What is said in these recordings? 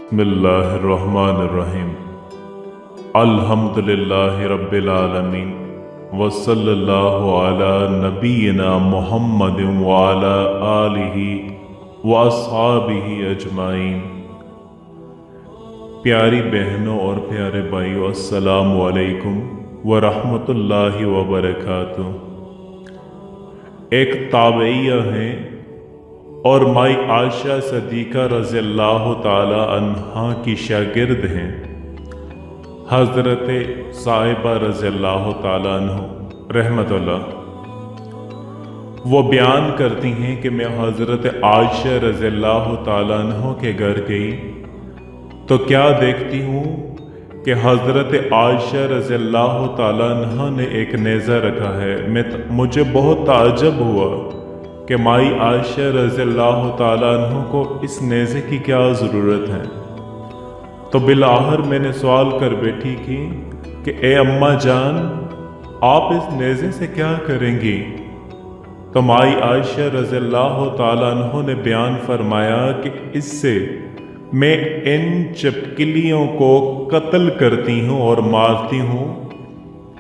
बिस्मिल्लाहिर्रहमानिर्रहीम। अल्हम्दुलिल्लाहि रब्बिल आलमीन वसल्लल्लाहु अला नबीना मुहम्मदिन व अला आलिहि व अस्हाबिहि अजमाइन। प्यारी बहनों और प्यारे भाइयों, अस्सलामु अलैकुम व रहमतुल्लाहि व बरकातुहू। एक ताबईया हैं और माई आयशा सदीका रज़ियल्लाहु ताला अन्हा की शागिर्द हैं हज़रत साहिबा रज़ियल्लाहु ताला अन्हु रहमतुल्लाह। वो बयान करती हैं कि मैं हज़रत आयशा रज़ियल्लाहु ताला अन्हु के घर गई तो क्या देखती हूँ कि हज़रत आयशा रज़ियल्लाहु ताला अन्हा ने एक नेज़ा रखा है। मुझे बहुत ताज्जुब हुआ कि माई आयशा रज़ियल्लाहु ताला अन्हु को इस नेज़े की क्या ज़रूरत है। तो बिलाखिर मैंने सवाल कर बैठी कि ए अम्मा जान, आप इस नेज़े से क्या करेंगी? तो माई आयशा रज़ियल्लाहु ताला अन्हु ने बयान फरमाया कि इससे मैं इन चपकलियों को कत्ल करती हूँ और मारती हूँ,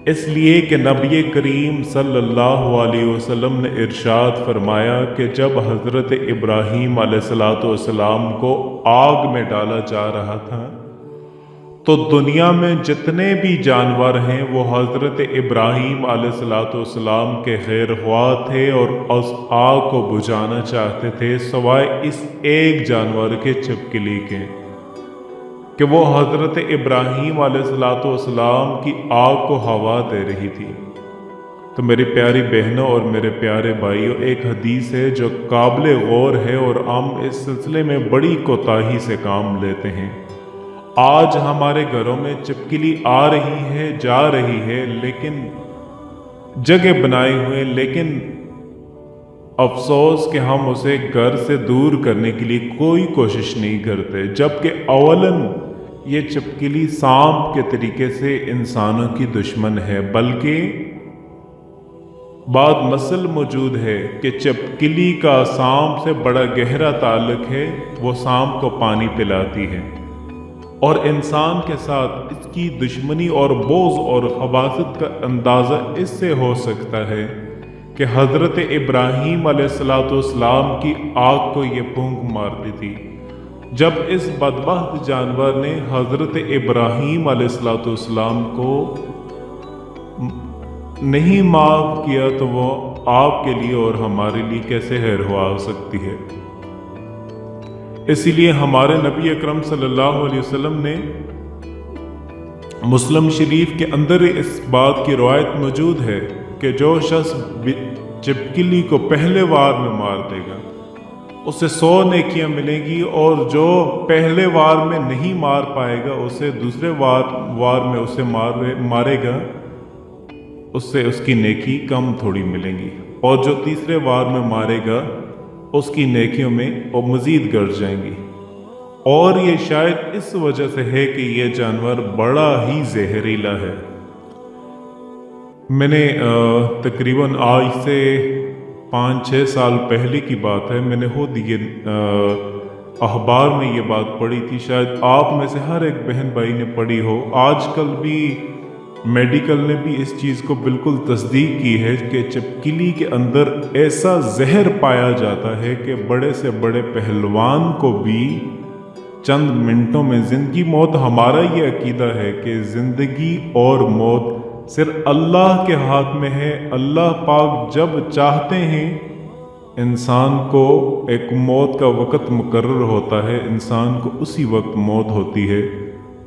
इसलिए कि नबी करीम सल्लल्लाहु अलैहि वसल्लम ने इरशाद फरमाया कि जब हज़रत इब्राहीम अलैहिस्सलाम को आग में डाला जा रहा था तो दुनिया में जितने भी जानवर हैं वो हज़रत इब्राहीम अलैहिस्सलाम के खैरख्वाह थे और उस आग को बुझाना चाहते थे, सवाए इस एक जानवर के छिपकली के कि वो हज़रत इब्राहीम अलैहिस्सलाम की आग को हवा दे रही थी। तो मेरी प्यारी बहनों और मेरे प्यारे भाइयों, एक हदीस है जो काबिल गौर है और हम इस सिलसिले में बड़ी कोताही से काम लेते हैं। आज हमारे घरों में छिपकली आ रही है, जा रही है, लेकिन जगह बनाए हुए, लेकिन अफसोस कि हम उसे घर से दूर करने के लिए कोई कोशिश नहीं करते, जबकि अवलन ये छिपकली सांप के तरीके से इंसानों की दुश्मन है। बल्कि बात मसल मौजूद है कि छिपकली का सांप से बड़ा गहरा ताल्लुक है। वो सांप को पानी पिलाती है और इंसान के साथ इसकी दुश्मनी और बोझ और खबासत का अंदाज़ा इससे हो सकता है कि हज़रत इब्राहीम अलैहिस्सलाम की आग को ये फूंक मारती थी। जब इस बदबख्त जानवर ने हज़रत इब्राहीम अलैहिस्सलाम को नहीं माफ़ किया तो वो आपके लिए और हमारे लिए कैसे खैरख्वाह हो सकती है। इसीलिए हमारे नबी अकरम सल्लल्लाहु अलैहि वसल्लम ने मुस्लिम शरीफ के अंदर इस बात की रवायत मौजूद है कि जो शख्स छिपकली को पहले वार में मार देगा उसे 100 नेकियां मिलेंगी, और जो पहले वार में नहीं मार पाएगा उसे दूसरे वार में उसे मारेगा, उससे उसकी नेकी कम थोड़ी मिलेंगी, और जो तीसरे वार में मारेगा उसकी नेकियों में वो मज़ीद गिर जाएंगी। और ये शायद इस वजह से है कि ये जानवर बड़ा ही जहरीला है। मैंने तकरीबन आज से 5-6 साल पहले की बात है, मैंने खुद ये अखबार में ये बात पढ़ी थी, शायद आप में से हर एक बहन भाई ने पढ़ी हो। आजकल भी मेडिकल ने भी इस चीज़ को बिल्कुल तस्दीक की है कि छिपकली के अंदर ऐसा जहर पाया जाता है कि बड़े से बड़े पहलवान को भी चंद मिनटों में ज़िंदगी मौत। हमारा ये अकीदा है कि ज़िंदगी और मौत सिर्फ अल्लाह के हाथ में है। अल्लाह पाक जब चाहते हैं इंसान को एक मौत का वक़्त मुकर्रर होता है, इंसान को उसी वक्त मौत होती है।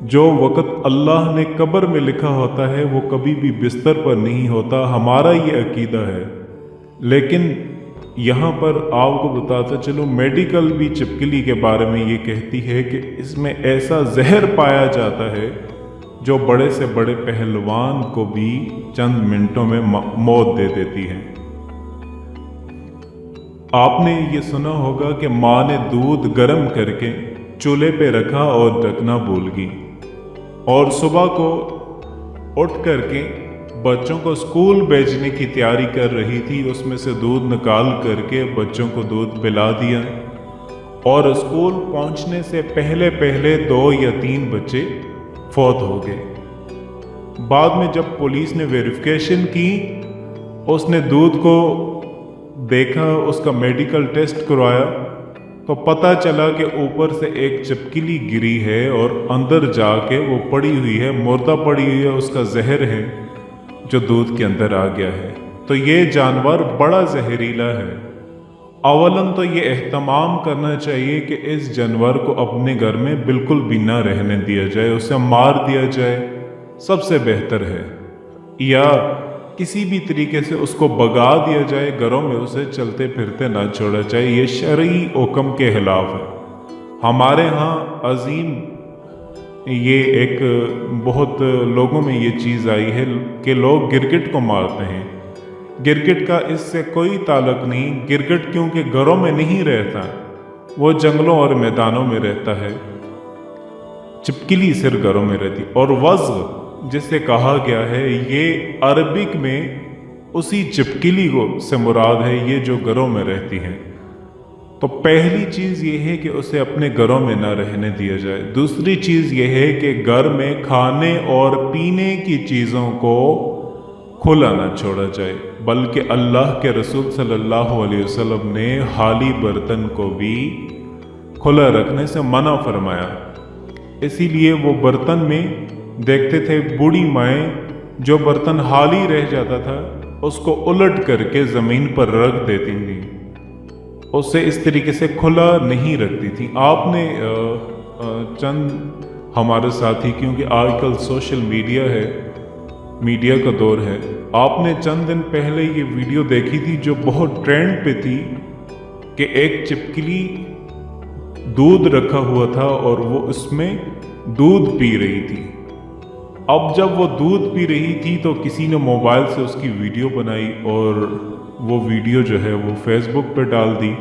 जो वक़्त अल्लाह ने कब्र में लिखा होता है वो कभी भी बिस्तर पर नहीं होता। हमारा ये अकीदा है। लेकिन यहाँ पर आपको बताता चलो, मेडिकल भी छिपकली के बारे में ये कहती है कि इसमें ऐसा जहर पाया जाता है जो बड़े से बड़े पहलवान को भी चंद मिनटों में मौत दे देती है। आपने ये सुना होगा कि माँ ने दूध गर्म करके चूल्हे पे रखा और ढकना भूल गई, और सुबह को उठ करके बच्चों को स्कूल भेजने की तैयारी कर रही थी, उसमें से दूध निकाल करके बच्चों को दूध पिला दिया और स्कूल पहुंचने से पहले पहले 2 या 3 बच्चे फौत हो गए। बाद में जब पुलिस ने वेरिफिकेशन की, उसने दूध को देखा, उसका मेडिकल टेस्ट करवाया, तो पता चला कि ऊपर से एक छिपकली गिरी है और अंदर जाके वो पड़ी हुई है, मुर्दा पड़ी हुई है, उसका जहर है जो दूध के अंदर आ गया है। तो ये जानवर बड़ा जहरीला है। अवलन तो ये एहतमाम करना चाहिए कि इस जानवर को अपने घर में बिल्कुल भी ना रहने दिया जाए, उसे मार दिया जाए, सबसे बेहतर है, या किसी भी तरीके से उसको भगा दिया जाए, घरों में उसे चलते फिरते ना छोड़ा जाए। ये शरई हुक्म के खिलाफ है। हमारे यहाँ अजीम ये एक बहुत लोगों में ये चीज़ आई है कि लोग गिरगिट को मारते हैं। गिरगिट का इससे कोई ताल्लुक नहीं। गिरगिट क्योंकि घरों में नहीं रहता, वो जंगलों और मैदानों में रहता है। छिपकली सिर्फ घरों में रहती। और वज़्ग़ जिसे कहा गया है, ये अरबिक में उसी छिपकली को से मुराद है, ये जो घरों में रहती है। तो पहली चीज़ ये है कि उसे अपने घरों में ना रहने दिया जाए। दूसरी चीज़ ये है कि घर में खाने और पीने की चीज़ों को खुला ना छोड़ा जाए, बल्कि अल्लाह के रसूल सल्लल्लाहु अलैहि वसल्लम ने खाली बर्तन को भी खुला रखने से मना फरमाया। इसीलिए वो बर्तन में देखते थे बूढ़ी माएँ, जो बर्तन खाली रह जाता था उसको उलट करके ज़मीन पर रख देती थी, उसे इस तरीके से खुला नहीं रखती थी। आपने चंद हमारे साथी, क्योंकि आजकल सोशल मीडिया है, मीडिया का दौर है, आपने चंद दिन पहले ये वीडियो देखी थी जो बहुत ट्रेंड पे थी कि एक छिपकली दूध रखा हुआ था और वो उसमें दूध पी रही थी। अब जब वो दूध पी रही थी तो किसी ने मोबाइल से उसकी वीडियो बनाई और वो वीडियो जो है वो फेसबुक पे डाल दी,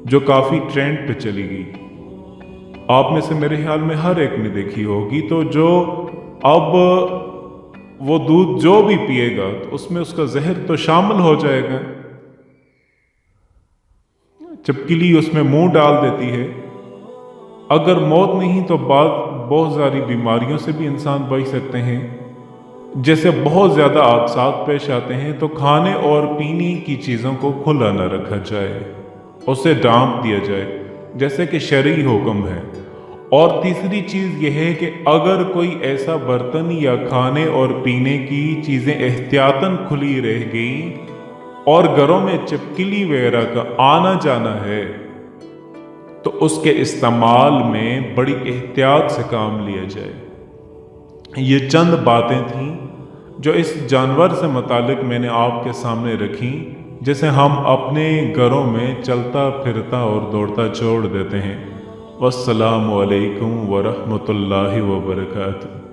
जो काफ़ी ट्रेंड पे चली गई। आप में से मेरे ख्याल में हर एक ने देखी होगी। तो जो अब वो दूध जो भी पिएगा तो उसमें उसका जहर तो शामिल हो जाएगा। छिपकली उसमें मुंह डाल देती है। अगर मौत नहीं तो बहुत सारी बीमारियों से भी इंसान बच सकते हैं। जैसे बहुत ज़्यादा हादसात पेश आते हैं तो खाने और पीने की चीज़ों को खुला न रखा जाए, उसे ढांप दिया जाए, जैसे कि शरई हुक्म है। और तीसरी चीज़ यह है कि अगर कोई ऐसा बर्तन या खाने और पीने की चीज़ें एहतियातन खुली रह गई और घरों में छिपकली वगैरह का आना जाना है तो उसके इस्तेमाल में बड़ी एहतियात से काम लिया जाए। ये चंद बातें थीं जो इस जानवर से मुतालिक मैंने आपके सामने रखी, जिसे हम अपने घरों में चलता फिरता और दौड़ता छोड़ देते हैं। वस्सलामु अलैकुम वरहमतुल्लाहि वबरकातुहू।